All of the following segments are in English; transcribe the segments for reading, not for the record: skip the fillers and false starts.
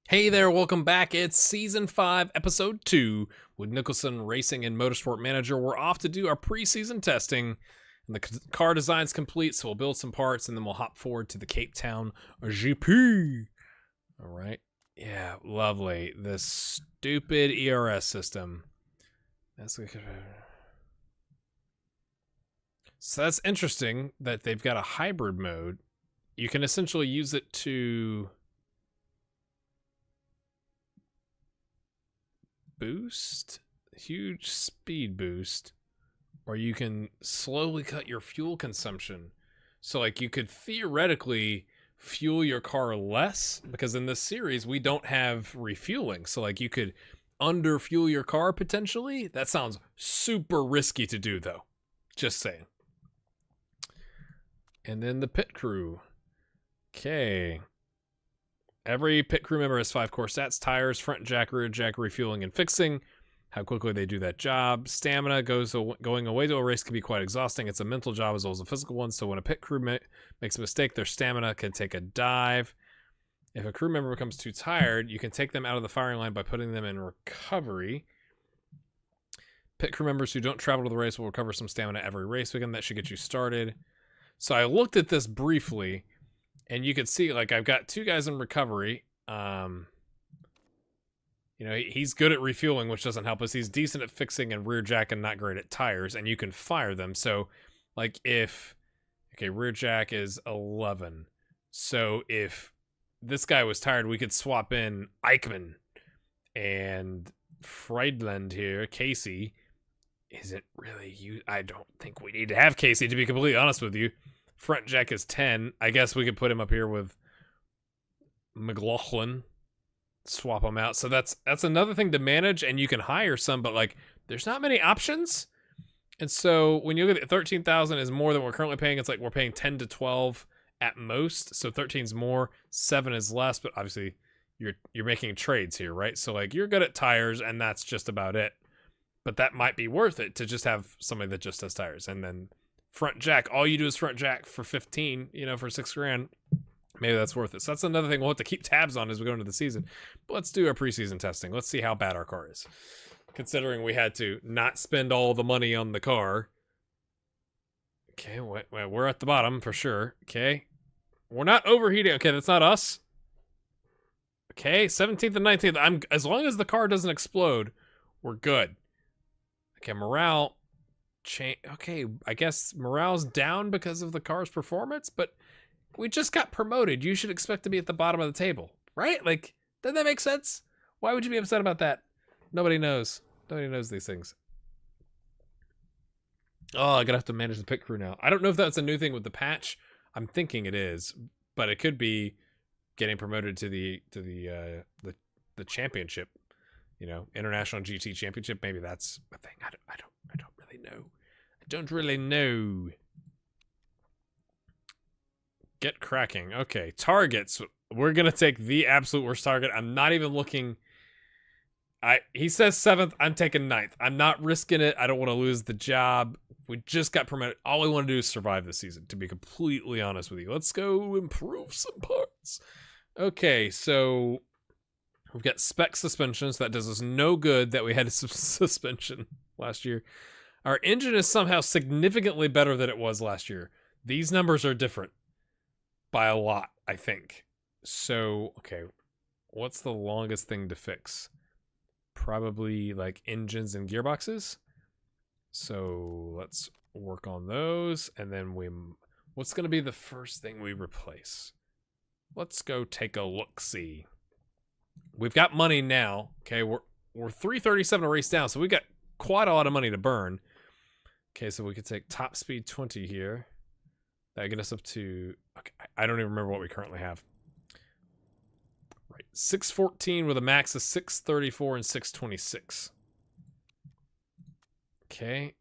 Hey there, welcome back. It's Season 5, Episode 2 with Nicholson Racing and Motorsport Manager. We're off to do our preseason testing, and the car design's complete, so we'll build some parts, and then we'll hop forward to the Cape Town GP. All right. Yeah, lovely. This stupid ERS system. So that's interesting that they've got a hybrid mode. You can essentially use it to boost, huge speed boost, or you can slowly cut your fuel consumption. So like you could theoretically fuel your car less, because in this series we don't have refueling. So like you could under fuel your car potentially. That sounds super risky to do though. Just saying. And then the pit crew. Okay. Every pit crew member has 5 core stats: tires, front jack, rear jack, refueling, and fixing. How quickly they do that job. Stamina going away to a race can be quite exhausting. It's a mental job as well as a physical one. So when a pit crew makes a mistake, their stamina can take a dive. If a crew member becomes too tired, you can take them out of the firing line by putting them in recovery. Pit crew members who don't travel to the race will recover some stamina every race weekend. That should get you started. So I looked at this briefly, and you could see, like, I've got 2 guys in recovery. You know, he's good at refueling, which doesn't help us. He's decent at fixing and rear jack and not great at tires, and you can fire them. So, like, okay, rear jack is 11. So if this guy was tired, we could swap in Eichmann, and Friedland here, Casey, isn't really I don't think we need to have Casey, to be completely honest with you. Front jack is 10. I guess we could put him up here with McLaughlin. Swap them out. So that's another thing to manage, and you can hire some, but like there's not many options. And so when you look at it, 13,000 is more than we're currently paying. It's like we're paying 10 to 12 at most. So 13 is more, 7 is less, but obviously you're making trades here, right? So like you're good at tires, and that's just about it. But that might be worth it to just have somebody that just does tires. And then front jack, all you do is front jack for 15, you know, for 6 grand. Maybe that's worth it. So that's another thing we'll have to keep tabs on as we go into the season. But let's do our preseason testing. Let's see how bad our car is. Considering we had to not spend all the money on the car. Okay, we're at the bottom for sure. Okay. We're not overheating. Okay, that's not us. Okay, 17th and 19th. As long as the car doesn't explode, we're good. Okay, morale change. Okay, I guess morale's down because of the car's performance, but we just got promoted. You should expect to be at the bottom of the table, right? Like, doesn't that make sense? Why would you be upset about that? Nobody knows. Nobody knows these things. Oh, I'm gonna have to manage the pit crew now. I don't know if that's a new thing with the patch. I'm thinking it is, but it could be getting promoted to the championship. You know, International GT Championship. Maybe that's a thing. I don't really know. I don't really know. Get cracking. Okay, targets. We're gonna take the absolute worst target. I'm not even looking. He says 7th. I'm taking 9th. I'm not risking it. I don't want to lose the job. We just got promoted. All I want to do is survive this season, to be completely honest with you. Let's go improve some parts. Okay, so we've got spec suspensions. That does us no good that we had a suspension last year. Our engine is somehow significantly better than it was last year. These numbers are different by a lot, I think. So, okay, what's the longest thing to fix? Probably like engines and gearboxes. So let's work on those, and then what's going to be the first thing we replace? Let's go take a look-see. We've got money now. Okay, we're 337 a race down, so we got quite a lot of money to burn. Okay, so we could take top speed 20 here. That get us up to, okay, I don't even remember what we currently have. Right, 614 with a max of 634 and 626. Okay.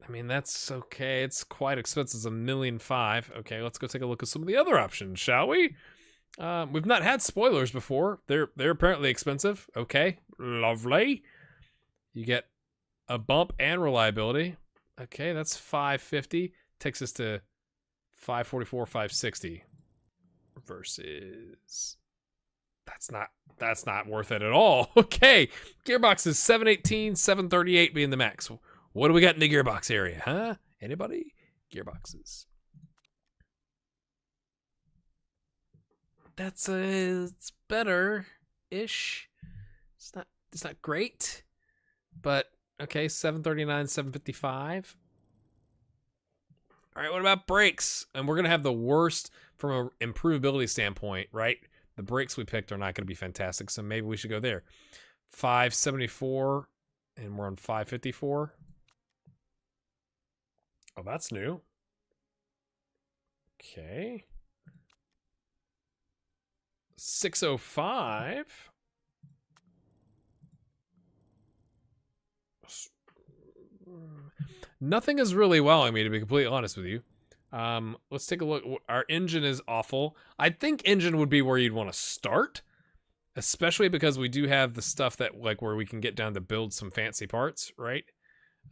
I mean, that's okay. It's quite expensive. It's $1.5 million. Okay, let's go take a look at some of the other options, shall we? We've not had spoilers before. They're apparently expensive. Okay, lovely. You get a bump and reliability. Okay, that's $550. Takes us to $544, $560. versus... That's not worth it at all. Okay, gearbox is 718, 738 being the max. What do we got in the gearbox area, huh? Anybody? Gearboxes. That's it's better-ish. It's not great, but okay, 739, 755. All right, what about brakes? And we're gonna have the worst from an improvability standpoint, right? The brakes we picked are not going to be fantastic, so maybe we should go there. 574, and we're on 554. Oh, that's new. Okay. 605. Nothing is really wowing me, to be completely honest with you. Let's take a look. Our engine is awful. I think engine would be where you'd want to start, especially because we do have the stuff that like where we can get down to build some fancy parts, right? It's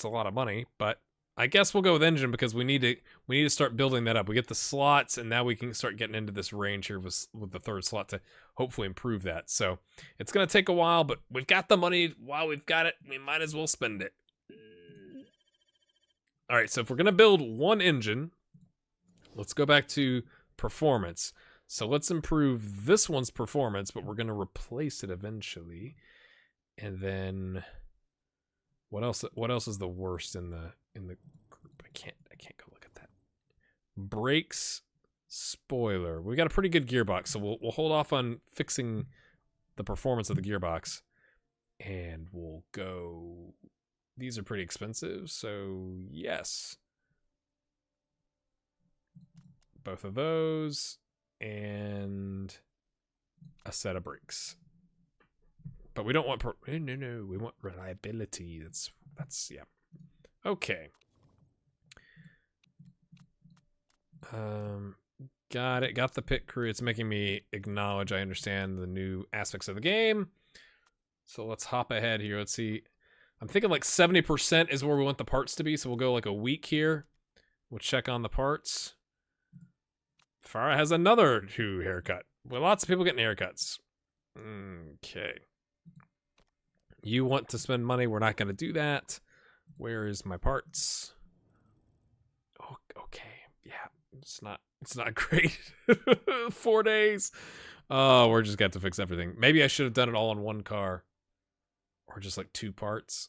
a lot of money, but I guess we'll go with engine because we need to start building that up. We get the slots, and now we can start getting into this range here with the third slot to hopefully improve that. So it's gonna take a while, but we've got the money. While we've got it, we might as well spend it. All right, so if we're going to build one engine, let's go back to performance. So let's improve this one's performance, but we're going to replace it eventually. And then what else is the worst in the group? I can't go look at that. Brakes, spoiler. We got a pretty good gearbox, so we'll hold off on fixing the performance of the gearbox, and we'll go. These are pretty expensive, so yes. Both of those, and a set of brakes. But we don't want... No, we want reliability. That's yeah. Okay. Got it. Got the pit crew. It's making me acknowledge I understand the new aspects of the game. So let's hop ahead here. Let's see... I'm thinking like 70% is where we want the parts to be, so we'll go like a week here. We'll check on the parts. Farah has another 2 haircut. Well, lots of people getting haircuts. Okay. You want to spend money, we're not going to do that. Where is my parts? Oh, okay. Yeah, it's not great. 4 days. Oh, we're just got to fix everything. Maybe I should have done it all in one car. Or just like 2 parts.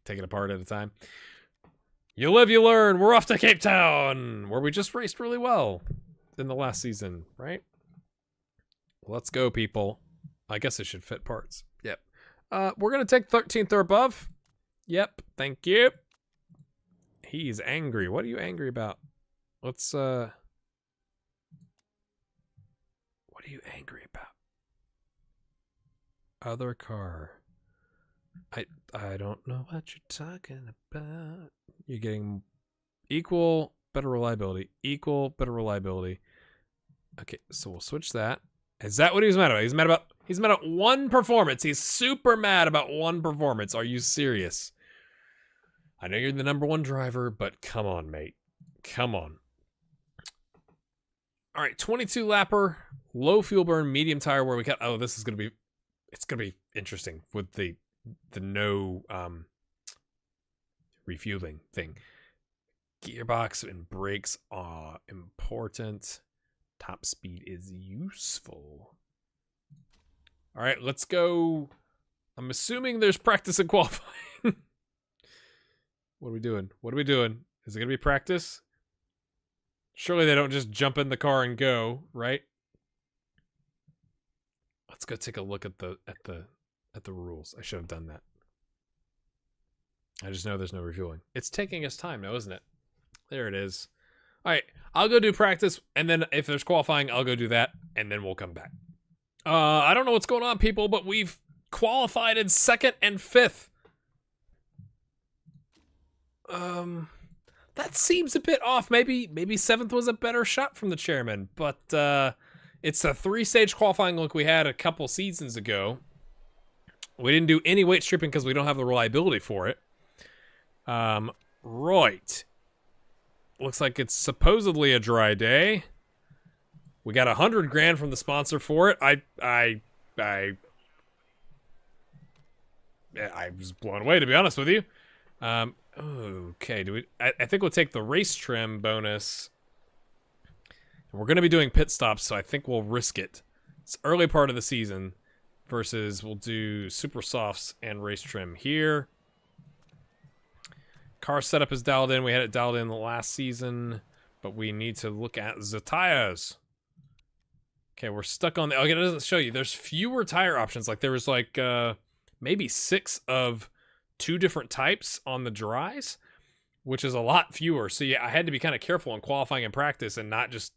Take it apart at a time. You live, you learn. We're off to Cape Town, where we just raced really well in the last season, right? Let's go, people. I guess it should fit parts. Yep. We're going to take 13th or above. Yep. Thank you. He's angry. What are you angry about? Let's, what are you angry about? Other car. I don't know what you're talking about. You're getting equal, better reliability. Equal, better reliability. Okay, so we'll switch that. Is that what he was mad about? He's mad at 1 performance. He's super mad about 1 performance. Are you serious? I know you're the #1 driver, but come on, mate. Come on. All right, 22 lapper, low fuel burn, medium tire where we got... Oh, this is going to be... It's going to be interesting with the no refueling thing. Gearbox and brakes are important. Top speed is useful. All right, let's go. I'm assuming there's practice and qualifying. What are we doing? What are we doing? Is it going to be practice? Surely they don't just jump in the car and go, right? Let's go take a look at the rules. I should have done that. I just know there's no refueling. It's taking us time now, isn't it? There it is. All right, I'll go do practice, and then if there's qualifying, I'll go do that, and then we'll come back. I don't know what's going on, people, but we've qualified in 2nd and 5th. That seems a bit off. Maybe 7th was a better shot from the chairman, but it's a 3-stage qualifying like we had a couple seasons ago. We didn't do any weight stripping because we don't have the reliability for it. Right. looks like it's supposedly a dry day. We got $100 grand from the sponsor for it. I was blown away, to be honest with you. Okay, I think we'll take the race trim bonus. We're going to be doing pit stops, so I think we'll risk it. It's early part of the season versus we'll do super softs and race trim here. Car setup is dialed in. We had it dialed in the last season, but we need to look at the tires. Okay, we're stuck on the... Okay, it doesn't show you. There's fewer tire options. Like, there was, like, maybe 6 of 2 different types on the dries, which is a lot fewer. So, yeah, I had to be kind of careful in qualifying in practice and not just...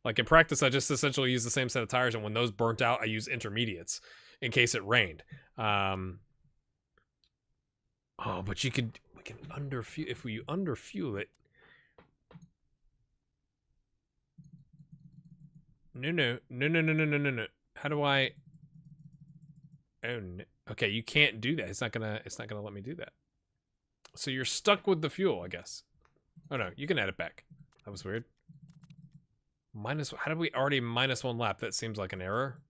Like, in practice, I just essentially use the same set of tires, and when those burnt out, I use intermediates in case it rained. Oh, but we can underfuel... If we underfuel it... No. How do I... Oh, no. Okay, you can't do that. It's not gonna let me do that. So you're stuck with the fuel, I guess. Oh, no, you can add it back. That was weird. How did we already -1 lap? That seems like an error.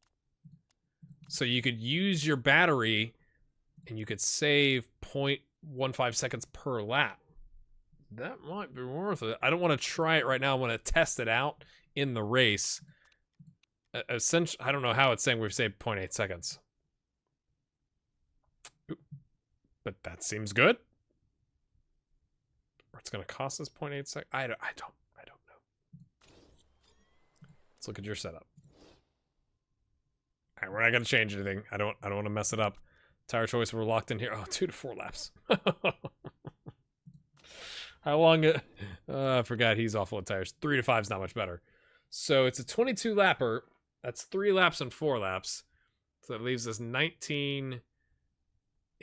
So you could use your battery and you could save 0.15 seconds per lap. That might be worth it. I don't want to try it right now. I want to test it out in the race. Essentially, I don't know how it's saying we've saved 0.8 seconds. But that seems good. Or it's going to cost us 0.8 seconds. I don't know. Let's look at your setup. All right, we're not going to change anything. I don't want to mess it up. Tire choice, we're locked in here. Oh, 2 to 4 laps. How long I forgot he's awful at tires. 3 to 5 is not much better. So it's a 22 lapper. That's 3 laps and 4 laps. So that leaves us 19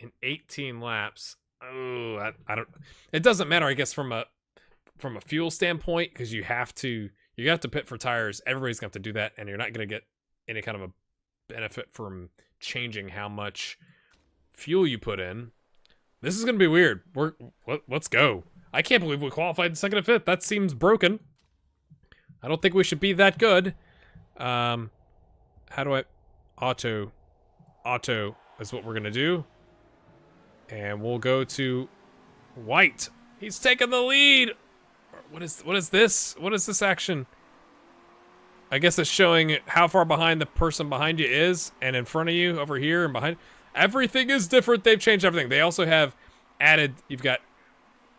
and 18 laps. Oh, I don't... It doesn't matter, I guess, from a fuel standpoint, because you have to pit for tires. Everybody's going to have to do that, and you're not going to get any kind of a benefit from changing how much fuel you put in. This is going to be weird. Let's go. I can't believe we qualified in 2nd and 5th. That seems broken. I don't think we should be that good. How do I... Auto is what we're going to do. And we'll go to White. He's taking the lead. What is this? What is this action? I guess it's showing how far behind the person behind you is, and in front of you, over here, and behind. Everything is different. They've changed everything. They also have added, you've got,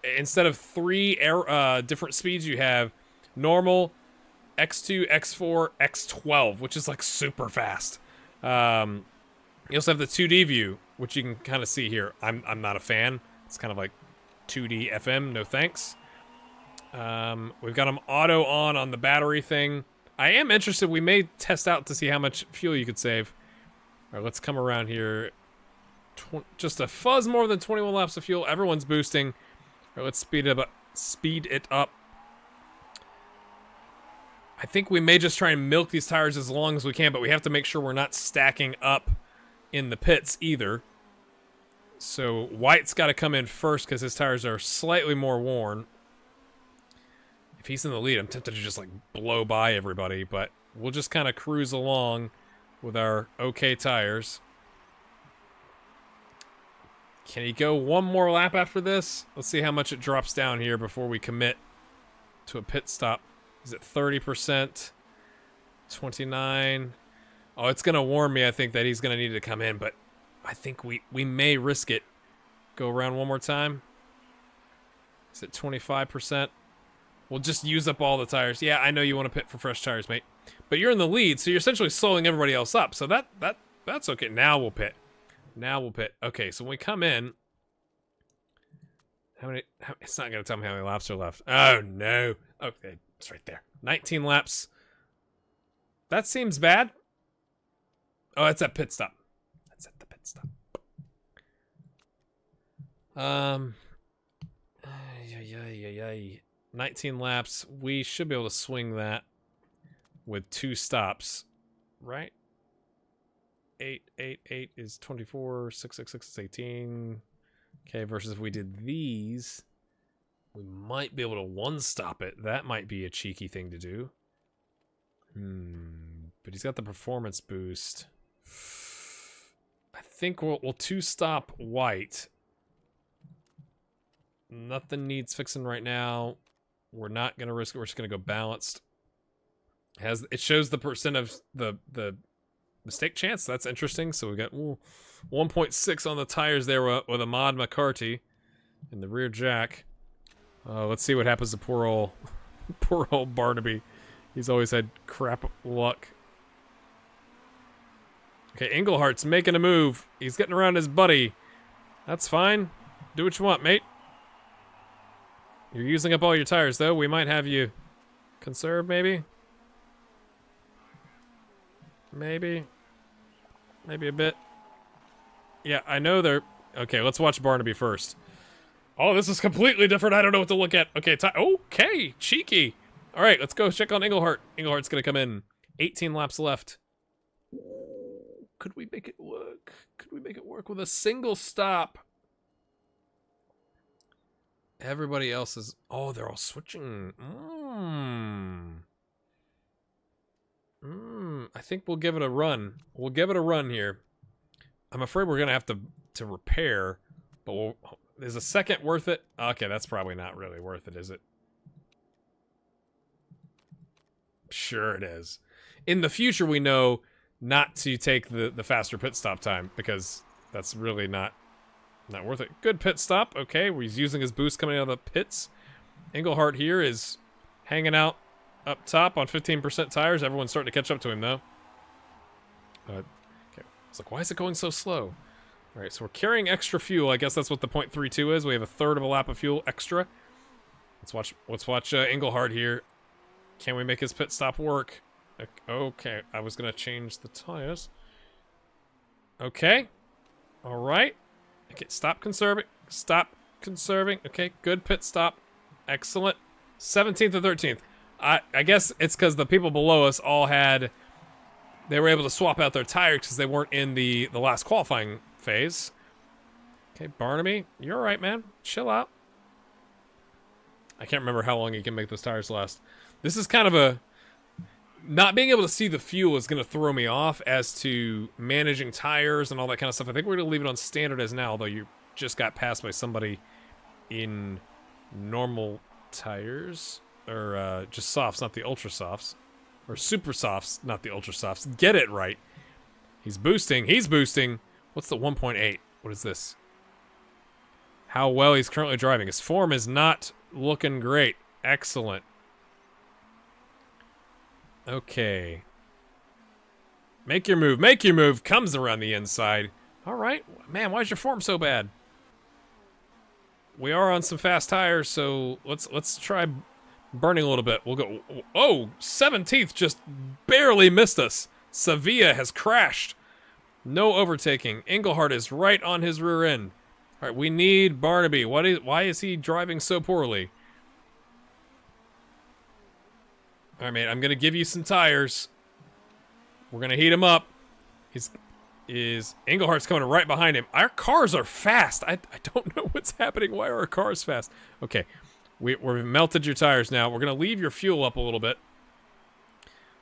instead of 3 different speeds, you have normal, X2, X4, X12, which is like super fast. You also have the 2D view, which you can kind of see here. I'm not a fan. It's kind of like 2D FM, no thanks. We've got them auto on the battery thing. I am interested. We may test out to see how much fuel you could save. All right, let's come around here. Just a fuzz more than 21 laps of fuel. Everyone's boosting. All right, let's speed it up. I think we may just try and milk these tires as long as we can, but we have to make sure we're not stacking up in the pits either. So White's got to come in first because his tires are slightly more worn. If he's in the lead, I'm tempted to just like blow by everybody, but we'll just kind of cruise along with our okay tires. Can he go one more lap after this? Let's see how much it drops down here before we commit to a pit stop. Is it 30%? 29? Oh, it's going to warn me, I think, that he's going to need to come in, but I think we may risk it. Go around one more time. Is it 25%? We'll just use up all the tires. Yeah, I know you want to pit for fresh tires, mate. But you're in the lead, so you're essentially slowing everybody else up. So that's okay. Now we'll pit. Okay, so when we come in... it's not going to tell me how many laps are left. Oh, no. Okay, it's right there. 19 laps. That seems bad. Oh, it's at pit stop. That's at the pit stop. 19 laps. We should be able to swing that with 2 stops, right? 8 is 24. 6 is 18. Okay, versus if we did these, We might be able to one-stop it. That might be a cheeky thing to do. But he's got the performance boost. I think we'll two-stop white. Nothing needs fixing right now. We're not going to risk it. We're just going to go balanced. It shows the percent of the mistake chance. That's interesting. So we got 1.6 on the tires there with a Mod McCarty in the rear jack. Let's see what happens to poor old Barnaby. He's always had crap luck. Okay, Englehart's making a move. He's getting around his buddy. That's fine. Do what you want, mate. You're using up all your tires, though. We might have you conserve, maybe? Maybe a bit. Yeah, I know they're... Okay, let's watch Barnaby first. Oh, this is completely different. I don't know what to look at. Okay, okay, cheeky. All right, let's go check on Englehart. Englehart's going to come in. 18 laps left. Could we make it work? Could we make it work with a single stop? Everybody else is... Oh, they're all switching. I think we'll give it a run. We'll give it a run here. I'm afraid we're going to have to repair, but is a second worth it? Okay, that's probably not really worth it, is it? Sure it is. In the future, we know not to take the faster pit stop time, because that's really not worth it. Good pit stop. Okay, he's using his boost coming out of the pits. Englehart here is hanging out up top on 15% tires. Everyone's starting to catch up to him, though. Okay. It's like, why is it going so slow? All right, so we're carrying extra fuel. I guess that's what the .32 is. We have a third of a lap of fuel extra. Let's watch Englehart here. Can we make his pit stop work? Okay, I was gonna change the tires. Okay. All right. Okay, stop conserving. Stop conserving. Okay, good pit stop. Excellent. 17th and 13th. I guess it's because the people below us all had... They were able to swap out their tires because they weren't in the last qualifying phase. Okay, Barnaby, you're all right, man. Chill out. I can't remember how long you can make those tires last. This is kind of a... Not being able to see the fuel is going to throw me off as to managing tires and all that kind of stuff. I think we're going to leave it on standard as now, although you just got passed by somebody in normal tires. Or just softs, not the ultra softs. Or super softs, not the ultra softs. Get it right. He's boosting. He's boosting. What's the 1.8? What is this? How well he's currently driving. His form is not looking great. Excellent. Okay. Make your move. Make your move. Comes around the inside. All right. Man, why is your form so bad? We are on some fast tires, so let's try burning a little bit. We'll go... Oh, 17th just barely missed us. Sevilla has crashed. No overtaking. Englehart is right on his rear end. All right, we need Barnaby. Why is he driving so poorly? All right, mate, I'm going to give you some tires. We're going to heat him up. Englehart's coming right behind him. Our cars are fast. I don't know what's happening. Why are our cars fast? Okay, we've melted your tires now. We're going to leave your fuel up a little bit.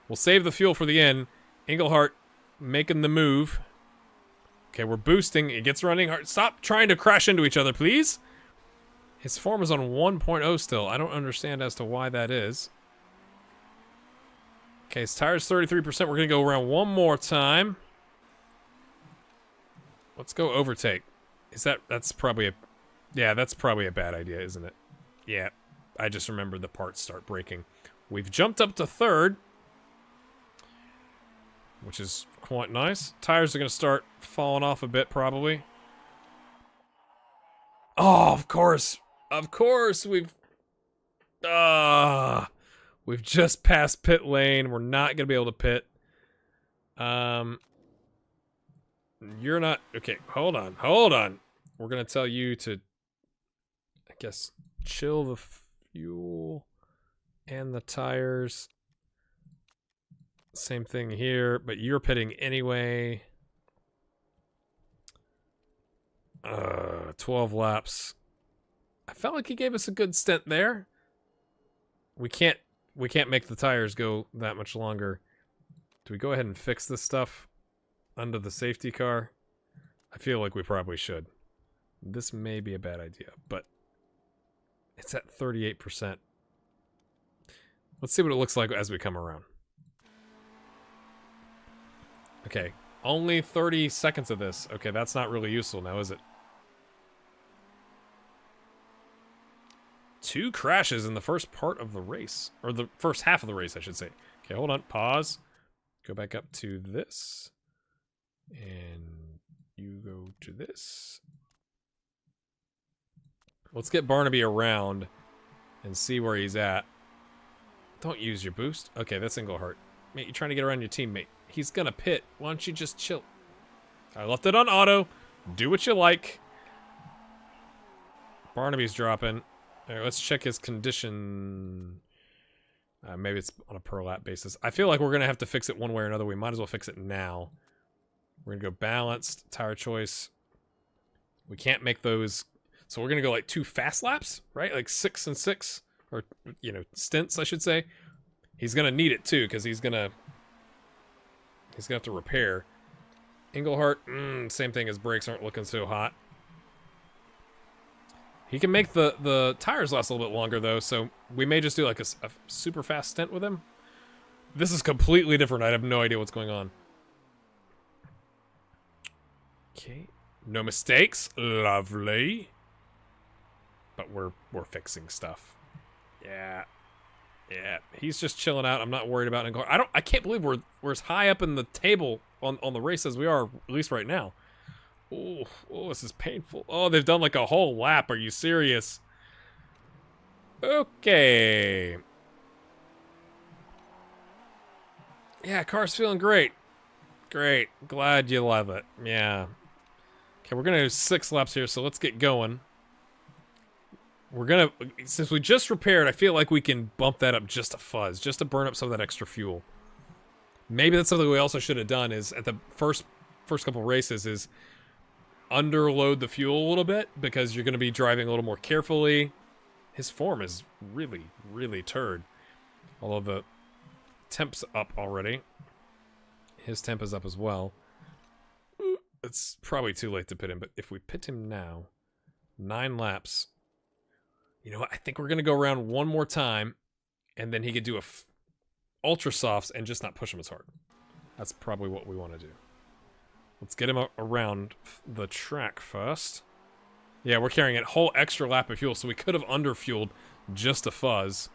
We'll save the fuel for the end. Englehart making the move. Okay, we're boosting. It gets running hard. Stop trying to crash into each other, please. His form is on 1.0 still. I don't understand as to why that is. Okay, his tire's 33%. We're going to go around one more time. Let's go overtake. That's probably a... Yeah, that's probably a bad idea, isn't it? Yeah, I just remembered the parts start breaking. We've jumped up to third, which is quite nice. Tires are going to start falling off a bit, probably. Oh, of course. Of course, we've just passed pit lane. We're not going to be able to pit. You're not... Okay, hold on. Hold on. We're going to tell you to, I guess, chill the fuel and the tires. Same thing here, but you're pitting anyway. 12 laps. I felt like he gave us a good stint there. We can't make the tires go that much longer. Do we go ahead and fix this stuff under the safety car? I feel like we probably should. This may be a bad idea, but it's at 38%. Let's see what it looks like as we come around. Okay, only 30 seconds of this. Okay, that's not really useful now, is it? 2 crashes in the first part of the race. Or the first half of the race, I should say. Okay, hold on. Pause. Go back up to this. And you go to this. Let's get Barnaby around and see where he's at. Don't use your boost. Okay, that's Englehart. Mate, you're trying to get around your teammate. He's gonna pit. Why don't you just chill? I left it on auto. Do what you like. Barnaby's dropping. All right, let's check his condition. Maybe it's on a per lap basis. I feel like we're gonna have to fix it one way or another. We might as well fix it now. We're gonna go balanced, tire choice. We can't make those. So we're gonna go like 2 fast laps, right? Like 6 and 6, or stints, I should say. He's gonna need it too, because he's gonna have to repair. Englehart, same thing. His brakes aren't looking so hot. He can make the tires last a little bit longer though, so we may just do like a super fast stint with him. This is completely different. I have no idea what's going on. Okay, no mistakes. Lovely. But we're fixing stuff. Yeah. Yeah, he's just chilling out. I'm not worried about it. I can't believe we're as high up in the table on the race as we are, at least right now. Oh, this is painful. Oh, they've done like a whole lap. Are you serious? Okay. Yeah, car's feeling great. Great. Glad you love it. Yeah. Okay, we're gonna do 6 laps here, so let's get going. We're gonna, since we just repaired, I feel like we can bump that up just a fuzz, just to burn up some of that extra fuel. Maybe that's something we also should have done, is at the first couple races, is underload the fuel a little bit, because you're gonna be driving a little more carefully. His form is really, really turd. Although the temp's up already. His temp is up as well. It's probably too late to pit him, but if we pit him now, 9 laps. You know what? I think we're going to go around one more time, and then he could do a ultra softs and just not push him as hard. That's probably what we want to do. Let's get him around the track first. Yeah, we're carrying a whole extra lap of fuel, so we could have underfueled just a fuzz.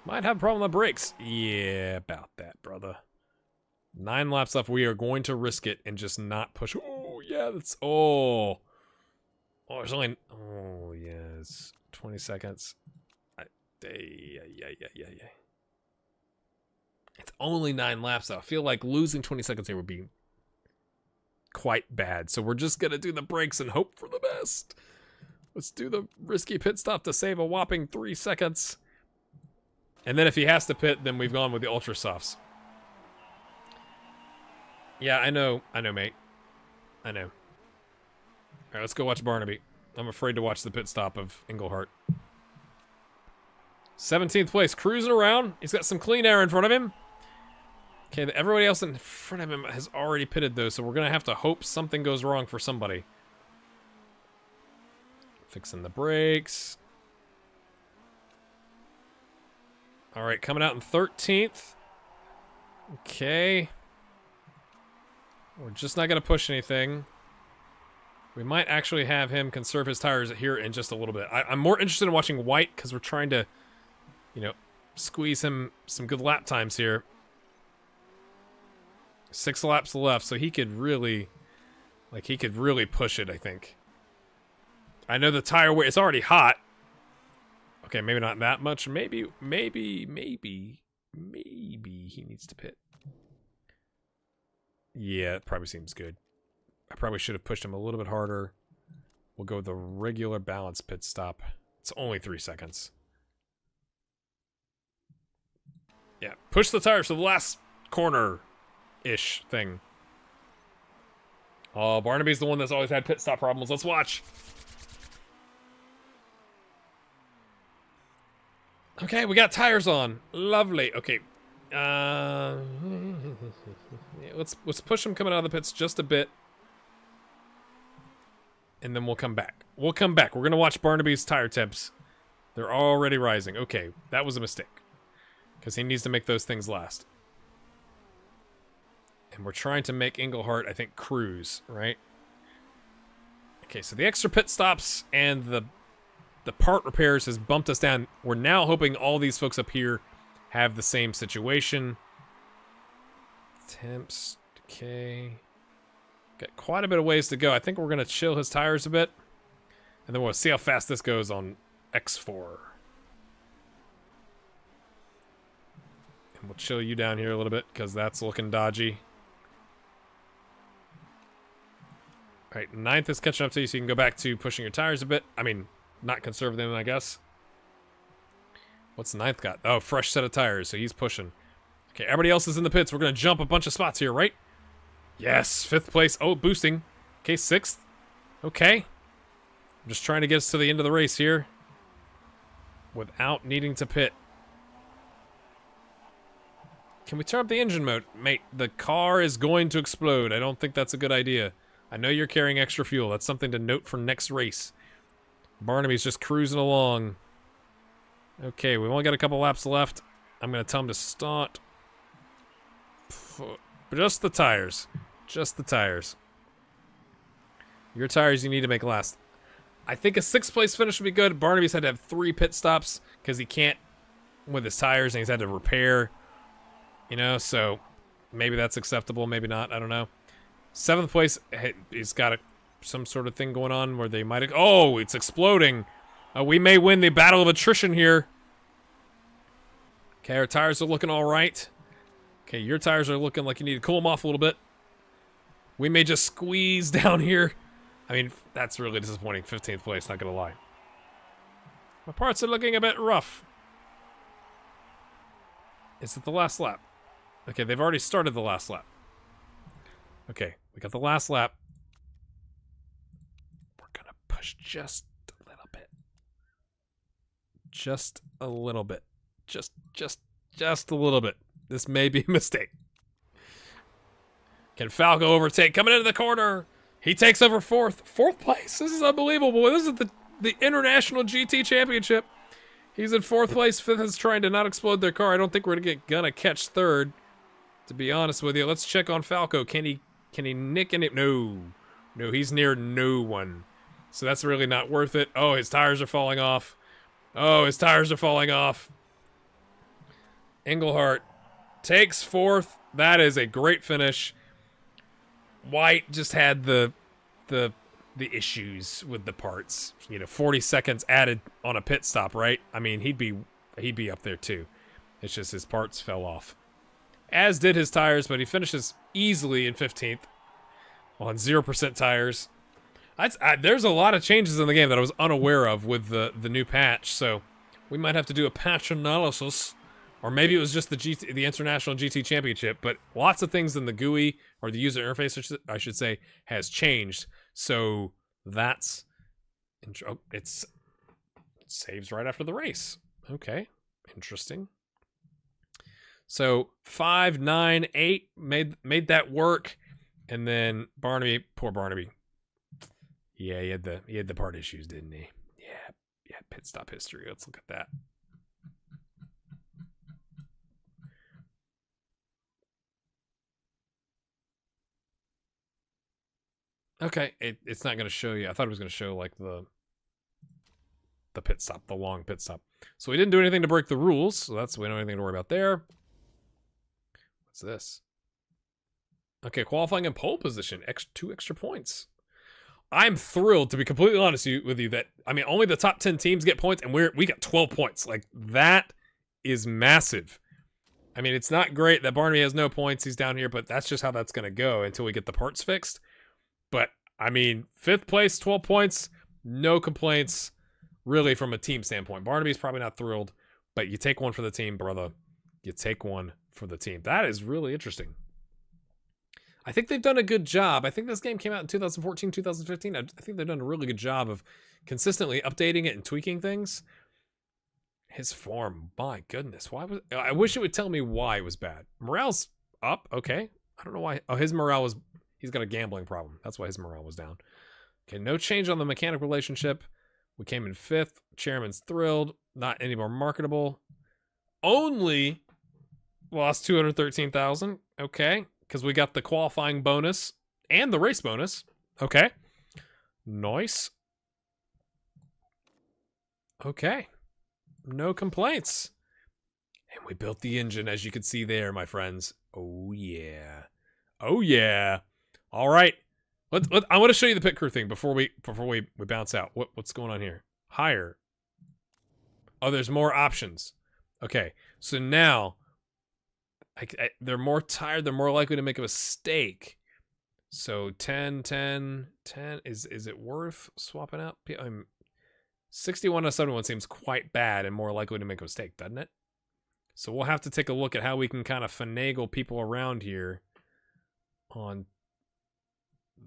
Might have a problem with the brakes. Yeah, about that, brother. 9 laps left. We are going to risk it and just not push. Oh, yeah, that's... Oh, there's only... Oh, yes. 20 seconds. Yeah. It's only 9 laps, though. I feel like losing 20 seconds here would be quite bad. So we're just going to do the brakes and hope for the best. Let's do the risky pit stop to save a whopping 3 seconds. And then if he has to pit, then we've gone with the ultra softs. Yeah, I know, mate. I know. All right, let's go watch Barnaby. I'm afraid to watch the pit stop of Englehart. 17th place, cruising around. He's got some clean air in front of him. Okay, everybody else in front of him has already pitted, though, so we're going to have to hope something goes wrong for somebody. Fixing the brakes. All right, coming out in 13th. Okay. We're just not going to push anything. We might actually have him conserve his tires here in just a little bit. I'm more interested in watching White because we're trying to, squeeze him some good lap times here. 6 laps left, so he could really, push it, I think. I know the tire weight, it's already hot. Okay, maybe not that much. Maybe he needs to pit. Yeah, it probably seems good. I probably should have pushed him a little bit harder. We'll go with the regular balance pit stop. It's only 3 seconds. Yeah, push the tires to the last corner-ish thing. Oh, Barnaby's the one that's always had pit stop problems. Let's watch. Okay, we got tires on. Lovely. Okay. Yeah, let's push them coming out of the pits just a bit. And then we'll come back. We'll come back. We're going to watch Barnaby's tire temps. They're already rising. Okay, that was a mistake. Because he needs to make those things last. And we're trying to make Englehart, I think, cruise, right? Okay, so the extra pit stops and the part repairs has bumped us down. We're now hoping all these folks up here have the same situation. Temps, decay. Got quite a bit of ways to go. I think we're going to chill his tires a bit. And then we'll see how fast this goes on X4. And we'll chill you down here a little bit because that's looking dodgy. Alright, 9th is catching up to you, so you can go back to pushing your tires a bit. I mean, not conserve them, I guess. What's 9th got? Oh, fresh set of tires, so he's pushing. Okay, everybody else is in the pits. We're going to jump a bunch of spots here, right? Yes, 5th place. Oh, boosting. Okay, 6th. Okay. I'm just trying to get us to the end of the race here without needing to pit. Can we turn up the engine mode? Mate, the car is going to explode. I don't think that's a good idea. I know you're carrying extra fuel. That's something to note for next race. Barnaby's just cruising along. Okay, we've only got a couple laps left. I'm going to tell him to start. Just the tires. Just the tires. Your tires you need to make last. I think a 6th place finish would be good. Barnaby's had to have 3 pit stops because he can't with his tires and he's had to repair. You know, so maybe that's acceptable, maybe not. I don't know. 7th place, he's got some sort of thing going on where they might... Oh, it's exploding. We may win the battle of attrition here. Okay, our tires are looking all right. Okay, your tires are looking like you need to cool them off a little bit. We may just squeeze down here. I mean, that's really disappointing. 15th place, not gonna lie. My parts are looking a bit rough. Is it the last lap? Okay, they've already started the last lap. Okay, we got the last lap. We're gonna push just a little bit. Just a little bit. Just a little bit. This may be a mistake. Can Falco overtake? Coming into the corner. He takes over 4th. 4th place. This is unbelievable. This is the International GT Championship. He's in 4th place. 5th is trying to not explode their car. I don't think we're gonna catch 3rd. To be honest with you, let's check on Falco. Can he nick any? No, he's near no one. So that's really not worth it. Oh, his tires are falling off. Oh, his tires are falling off. Englehart takes 4th. That is a great finish. White just had the issues with the parts. You know, 40 seconds added on a pit stop, right? I mean, he'd be up there too. It's just his parts fell off. As did his tires, but he finishes easily in 15th on 0% tires. There's a lot of changes in the game that I was unaware of with the new patch, so we might have to do a patch analysis. Or maybe it was just the International GT Championship, but lots of things in the GUI, or the user interface, I should say, has changed. So that's... it saves right after the race. Okay, interesting. So 5, 9, 8 made that work, and then Barnaby, poor Barnaby. Yeah, he had the part issues, didn't he? Yeah, pit stop history. Let's look at that. Okay, it's not going to show you. I thought it was going to show like the pit stop, the long pit stop. So we didn't do anything to break the rules, so we don't have anything to worry about there. What's this? Okay, qualifying in pole position, 2 extra points. I'm thrilled, to be completely honest with you, that, I mean, only the top 10 teams get points, and we got 12 points. Like, that is massive. I mean, it's not great that Barnaby has no points. He's down here, but that's just how that's going to go until we get the parts fixed. But, I mean, 5th place, 12 points, no complaints, really, from a team standpoint. Barnaby's probably not thrilled, but you take one for the team, brother. You take one for the team. That is really interesting. I think they've done a good job. I think this game came out in 2014, 2015. I think they've done a really good job of consistently updating it and tweaking things. His form, my goodness. Why was I wish it would tell me why it was bad. Morale's up, okay. I don't know why. Oh, his morale was, he's got a gambling problem. That's why his morale was down. Okay, no change on the mechanic relationship. We came in 5th. Chairman's thrilled. Not any more marketable. Only lost 213,000. Okay, because we got the qualifying bonus and the race bonus. Okay. Nice. Okay. No complaints. And we built the engine, as you can see there, my friends. Oh, yeah. Oh, yeah. All right. I want to show you the pit crew thing before we bounce out. What's going on here? Higher. Oh, there's more options. Okay. So now, they're more tired. They're more likely to make a mistake. So 10, 10, 10. Is it worth swapping out? 61 to 71 seems quite bad and more likely to make a mistake, doesn't it? So we'll have to take a look at how we can kind of finagle people around here on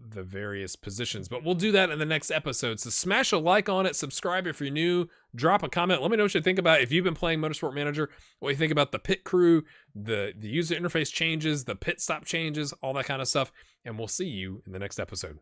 the various positions. But we'll do that in the next episode. So smash a like on it, subscribe if you're new, drop a comment. Let me know what you think about, if you've been playing Motorsport Manager, what you think about the pit crew, the user interface changes, the pit stop changes, all that kind of stuff. And we'll see you in the next episode.